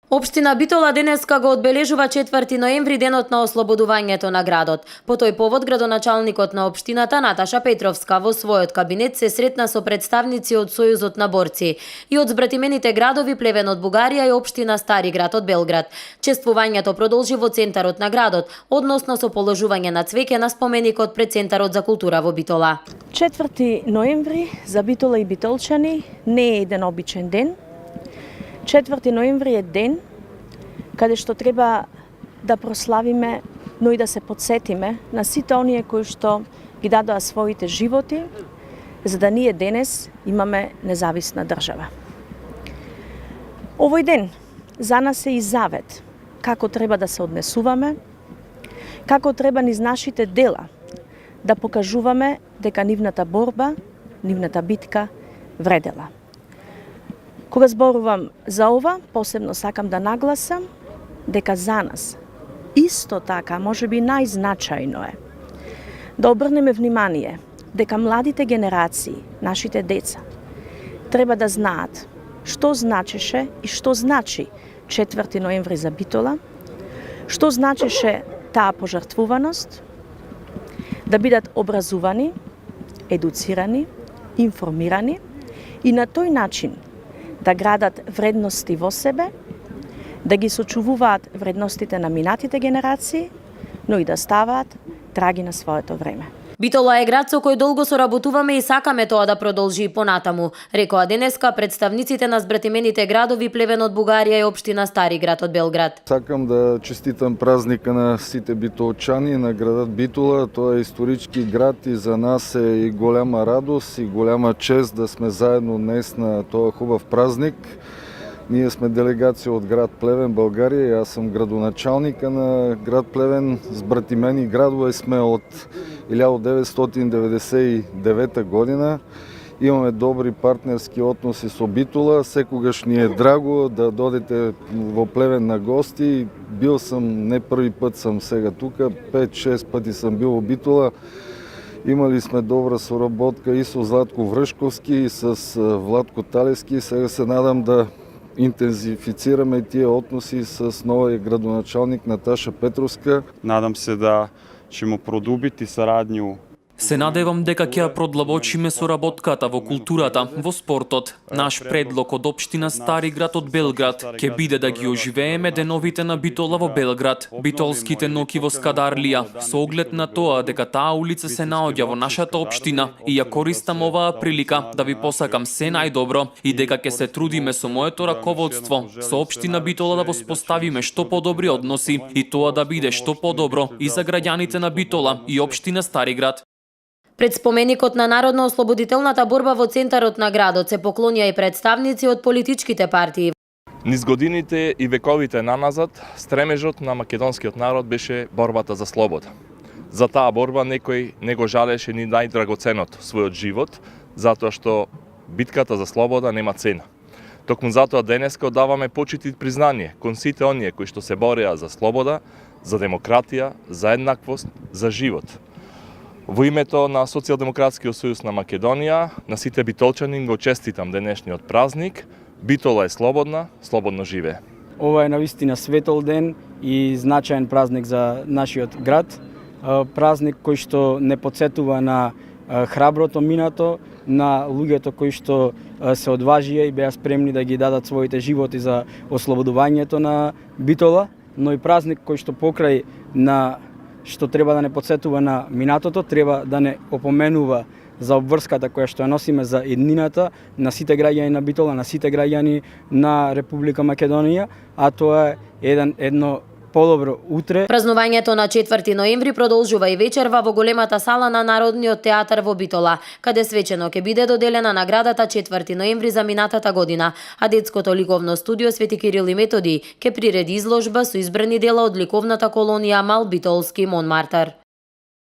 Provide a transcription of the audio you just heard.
Општина Битола денеска го одбележува 4 ноември денот на ослободувањето на градот. По тој повод градоначалникот на општината Наташа Петровска во својот кабинет се сретна со представници од Сојузот на борци и од збратимените градови Плевен од Бугарија и општина Стари град од Белград. Чествувањето продолжи во центарот на градот, односно со положување на цвеќе на споменикот пред Центарот за култура во Битола. 4 ноември за Битола и битолчани не е еден обичен ден. 4 ноември е ден каде што треба да прославиме, но и да се подсетиме на сите оние кои што ги дадоа своите животи, за да ние денес имаме независна држава. Овој ден за нас е и завет како треба да се однесуваме, како треба низ нашите дела да покажуваме дека нивната борба, нивната битка вредела. Кога зборувам за ова, посебно сакам да нагласам дека за нас исто така, можеби најзначајно е да обрнеме внимание дека младите генерации, нашите деца, треба да знаат што значеше и што значи 4 ноември за Битола, што значеше таа пожртвуваност, да бидат образувани, едуцирани, информирани и на тој начин да градат вредности во себе, да ги сочувуваат вредностите на минатите генерации, но и да ставаат траги на своето време. Битола е град со кој долго соработуваме и сакаме тоа да продолжи и понатаму, рекоа денеска представниците на збратимените градови Плевен од Бугарија и општина Стари град од Белград. Сакам да честитам празника на сите битолчани, на градот Битола. Тоа е исторички град и за нас е и голема радост и голема чест да сме заедно днес на тоа хубав празник. Ние сме делегација од град Плевен, Българија. Јас сум градоначалника на град Плевен. Збратимени градове сме од 1999 година. Имаме добри партнерски односи со Битола. Секогаш ни е драго да додете во Плевен на гости. Бил сум, не први пат сум сега тука, 5-6 пати сум бил во Битола. Имали сме добра соработка и со Златко Вршковски и с Владко Талески. Сега се надам да интензифицираме тие односи с новиот градоначалник Наташа Петровска. Надам се да ќе му продубити сарадњу. Се надевам дека ќе ја продлабочиме соработката во културата, во спортот. Наш предлог од општина Стари град од Белград ќе биде да ги оживееме деновите на Битола во Белград, битолските ноќи во Скадарлија, со оглед на тоа дека таа улица се наоѓа во нашата општина и ја користам оваа прилика да ви посакам се најдобро и дека ќе се трудиме со моето раководство, со општина Битола да воспоставиме што подобри односи и тоа да биде што подобро и за граѓаните на Битола и општина Стари град. Пред споменикот на народно-ослободителната борба во центарот на градот се поклонија и представници од политичките партии. Низ годините и вековите наназад, стремежот на македонскиот народ беше борбата за слобода. За таа борба некој не го жалеше ни најдрагоценото, својот живот, затоа што битката за слобода нема цена. Токму затоа денеска даваме почит и признание кон сите оние кои што се бореа за слобода, за демократија, за еднаквост, за живот. Во името на Социјалдемократскиот сојуз на Македонија, на сите битолчани го честитам денешниот празник. Битола е слободна, слободно живее. Ова е навистина светол ден и значаен празник за нашиот град. Празник кој што не подсетува на храброто минато, на луѓето кои што се одважија и беа спремни да ги дадат своите животи за ослободувањето на Битола, но и празник кој што покрај на што треба да не подсетува на минатото, треба да не опоменува за обврската која што ја носиме за еднината на сите граѓани на Битола, на сите граѓани на Република Македонија, а тоа е едно подобро утре. Празнувањето на 4 ноември продолжува и вечерва во големата сала на Народниот театар во Битола, каде свечено ќе биде доделена наградата 4 ноември за минатата година, а детското ликовно студио Свети Кирил и Методиј ќе приреди изложба со избрани дела од ликовната колонија Мал Битолски Монмартар.